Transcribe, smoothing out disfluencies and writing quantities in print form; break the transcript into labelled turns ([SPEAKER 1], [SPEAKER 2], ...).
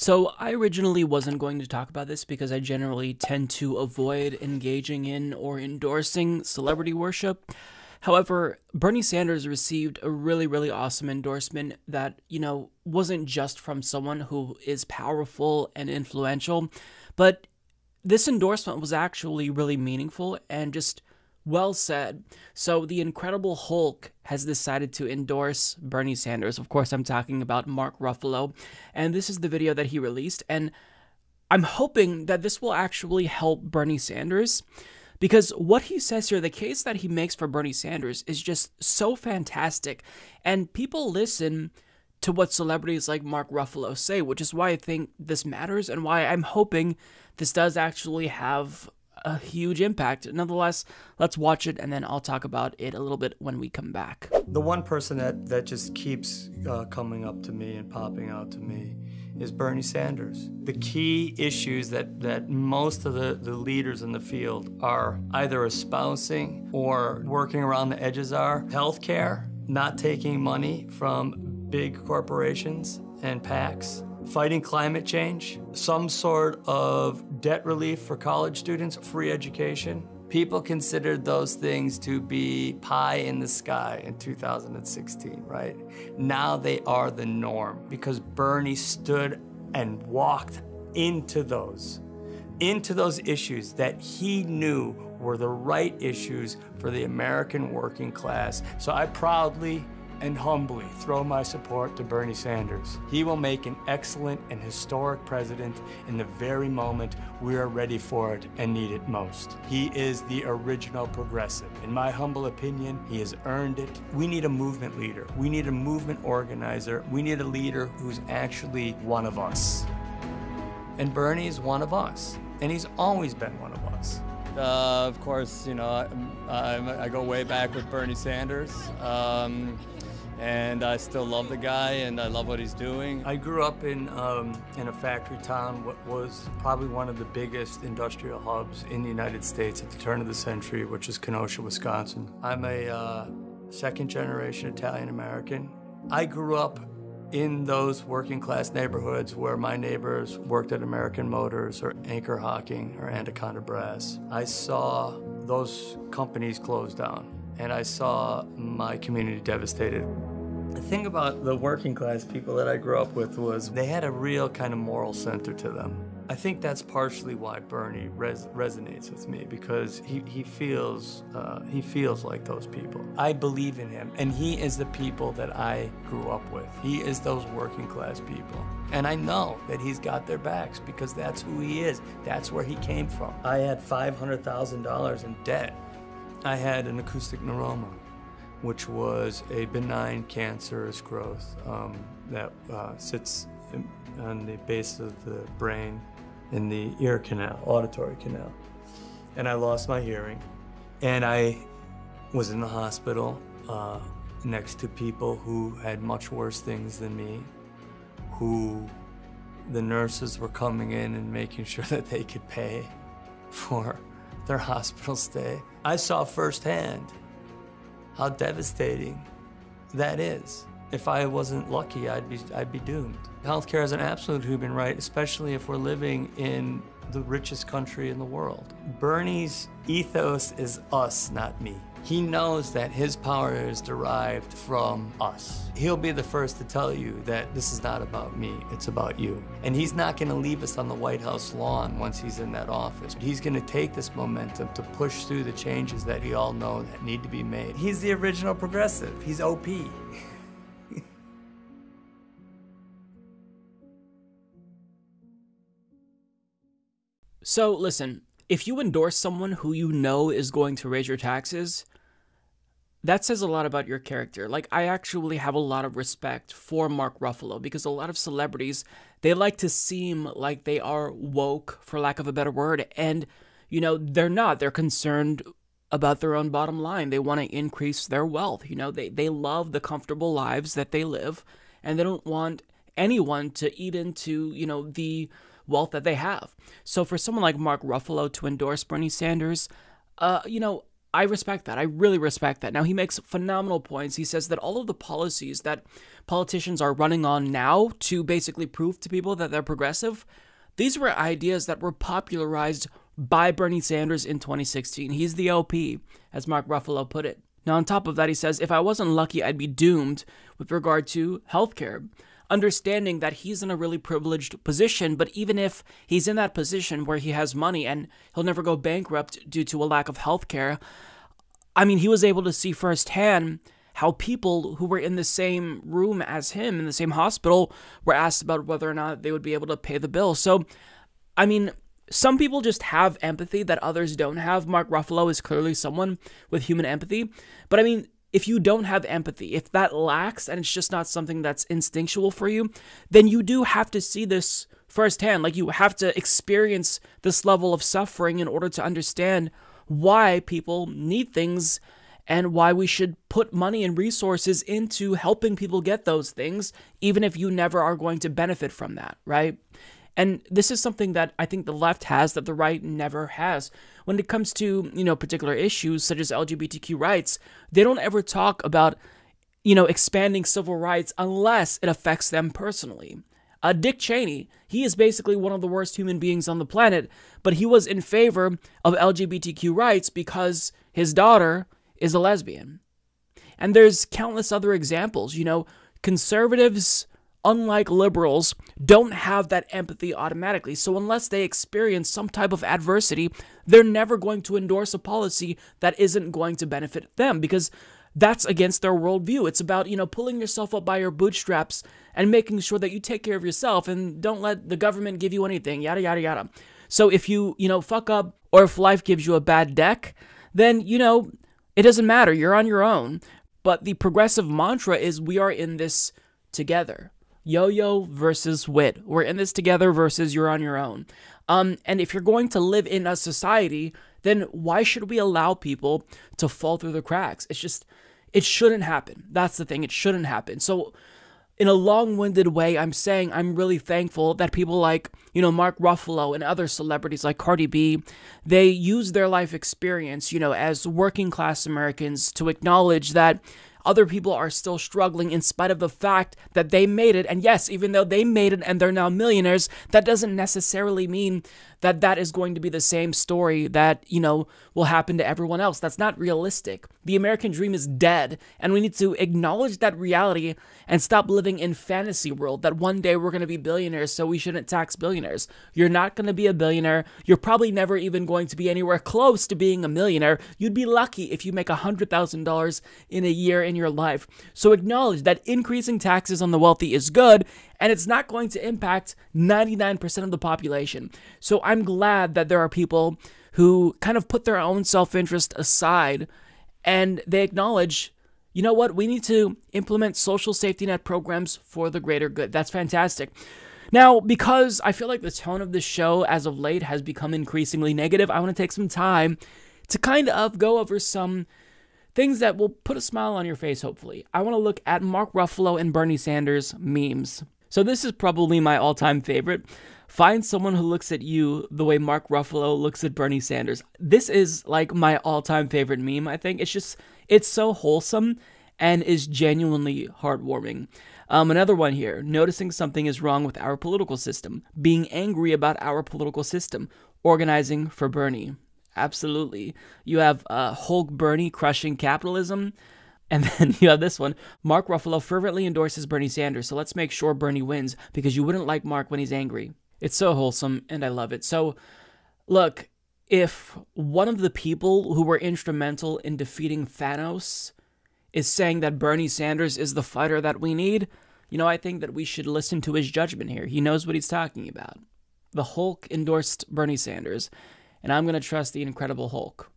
[SPEAKER 1] So I originally wasn't going to talk about this because I generally tend to avoid engaging in or endorsing celebrity worship. However, Bernie Sanders received a really awesome endorsement that, wasn't just from someone who is powerful and influential, but this endorsement was actually really meaningful and just well said. So the Incredible Hulk has decided to endorse Bernie Sanders. Of course, I'm talking about Mark Ruffalo, and this is the video that he released, and I'm hoping that this will actually help Bernie Sanders, because what he says here, the case that he makes for Bernie Sanders is just so fantastic, and people listen to what celebrities like Mark Ruffalo say, which is why I think this matters and why I'm hoping this does actually have a huge impact. Nonetheless, let's watch it and then I'll talk about it a little bit when we come back.
[SPEAKER 2] The one person that just keeps coming up to me and popping out to me is Bernie Sanders. The key issues that most of the leaders in the field are either espousing or working around the edges are healthcare, not taking money from big corporations and PACs, fighting climate change, some sort of debt relief for college students, free education. People considered those things to be pie in the sky in 2016, right? Now they are the norm because Bernie stood and walked into those issues that he knew were the right issues for the American working class. So I proudly and humbly throw my support to Bernie Sanders. He will make an excellent and historic president in the very moment we are ready for it and need it most. He is the original progressive. In my humble opinion, he has earned it. We need a movement leader. We need a movement organizer. We need a leader who's actually one of us. And Bernie is one of us, and he's always been one of us.
[SPEAKER 3] Of course, I go way back with Bernie Sanders. And I still love the guy, and I love what he's doing.
[SPEAKER 2] I grew up in a factory town, what was probably one of the biggest industrial hubs in the United States at the turn of the century, which is Kenosha, Wisconsin. I'm a second-generation Italian-American. I grew up in those working-class neighborhoods where my neighbors worked at American Motors or Anchor Hocking or Anaconda Brass. I saw those companies close down, and I saw my community devastated. The thing about the working class people that I grew up with was they had a real kind of moral center to them. I think that's partially why Bernie resonates with me, because he feels like those people. I believe in him, and he is the people that I grew up with. He is those working class people. And I know that he's got their backs because that's who he is. That's where he came from. I had $500,000 in debt. I had an acoustic neuroma, which was a benign cancerous growth that sits on the base of the brain in the ear canal, auditory canal. And I lost my hearing. And I was in the hospital next to people who had much worse things than me, who the nurses were coming in and making sure that they could pay for their hospital stay. I saw firsthand how devastating that is. If I wasn't lucky, I'd be doomed. Healthcare is an absolute human right, especially if we're living in the richest country in the world. Bernie's ethos is us, not me. He knows that his power is derived from us. He'll be the first to tell you that this is not about me, it's about you. And he's not gonna leave us on the White House lawn once he's in that office. He's gonna take this momentum to push through the changes that we all know that need to be made. He's the original progressive, he's OP.
[SPEAKER 1] So listen, if you endorse someone who you know is going to raise your taxes, that says a lot about your character. Like, I actually have a lot of respect for Mark Ruffalo because a lot of celebrities, they like to seem like they are woke, for lack of a better word, and, they're not. They're concerned about their own bottom line. They want to increase their wealth. They love the comfortable lives that they live, and they don't want anyone to eat into, the wealth that they have. So for someone like Mark Ruffalo to endorse Bernie Sanders, I respect that. I really respect that. Now, he makes phenomenal points. He says that all of the policies that politicians are running on now to basically prove to people that they're progressive, these were ideas that were popularized by Bernie Sanders in 2016. He's the LP, as Mark Ruffalo put it. Now, on top of that, he says, if I wasn't lucky, I'd be doomed with regard to healthcare. Understanding that he's in a really privileged position, but even if he's in that position where he has money and he'll never go bankrupt due to a lack of healthcare, I mean, he was able to see firsthand how people who were in the same room as him, in the same hospital, were asked about whether or not they would be able to pay the bill. So, I mean, some people just have empathy that others don't have. Mark Ruffalo is clearly someone with human empathy. But I mean, if you don't have empathy, if that lacks and it's just not something that's instinctual for you, then you do have to see this firsthand. Like, you have to experience this level of suffering in order to understand why people need things and why we should put money and resources into helping people get those things, even if you never are going to benefit from that, right? And this is something that I think the left has that the right never has. When it comes to, particular issues such as LGBTQ rights, they don't ever talk about, expanding civil rights unless it affects them personally. Dick Cheney, he is basically one of the worst human beings on the planet, but he was in favor of LGBTQ rights because his daughter is a lesbian. And there's countless other examples. Conservatives, unlike liberals, don't have that empathy automatically. So unless they experience some type of adversity, they're never going to endorse a policy that isn't going to benefit them, because that's against their worldview. It's about, pulling yourself up by your bootstraps and making sure that you take care of yourself and don't let the government give you anything, yada, yada, yada. So if you, fuck up, or if life gives you a bad deck, then, it doesn't matter. You're on your own. But the progressive mantra is we are in this together. Yo-yo versus wit. We're in this together versus you're on your own. And if you're going to live in a society, then why should we allow people to fall through the cracks? It shouldn't happen. That's the thing. It shouldn't happen. So in a long-winded way, I'm saying I'm really thankful that people like, Mark Ruffalo and other celebrities like Cardi B, they use their life experience, as working class Americans to acknowledge that other people are still struggling in spite of the fact that they made it. And yes, even though they made it and they're now millionaires, that doesn't necessarily mean that that is going to be the same story that, will happen to everyone else. That's not realistic. The American dream is dead, and we need to acknowledge that reality and stop living in fantasy world that one day we're going to be billionaires, so we shouldn't tax billionaires. You're not going to be a billionaire. You're probably never even going to be anywhere close to being a millionaire. You'd be lucky if you make $100,000 in a year in your life. So acknowledge that increasing taxes on the wealthy is good, and it's not going to impact 99% of the population. So I'm glad that there are people who kind of put their own self-interest aside and they acknowledge, we need to implement social safety net programs for the greater good. That's fantastic. Now, because I feel like the tone of this show as of late has become increasingly negative, I want to take some time to kind of go over some things that will put a smile on your face, hopefully. I want to look at Mark Ruffalo and Bernie Sanders memes. So this is probably my all-time favorite. Find someone who looks at you the way Mark Ruffalo looks at Bernie Sanders. This is like my all-time favorite meme, I think. It's so wholesome and is genuinely heartwarming. Another one here, noticing something is wrong with our political system, being angry about our political system, organizing for Bernie. Absolutely. You have Hulk Bernie crushing capitalism. And then you have this one. Mark Ruffalo fervently endorses Bernie Sanders, so let's make sure Bernie wins because you wouldn't like Mark when he's angry. It's so wholesome, and I love it. So, look, if one of the people who were instrumental in defeating Thanos is saying that Bernie Sanders is the fighter that we need, I think that we should listen to his judgment here. He knows what he's talking about. The Hulk endorsed Bernie Sanders, and I'm going to trust the Incredible Hulk.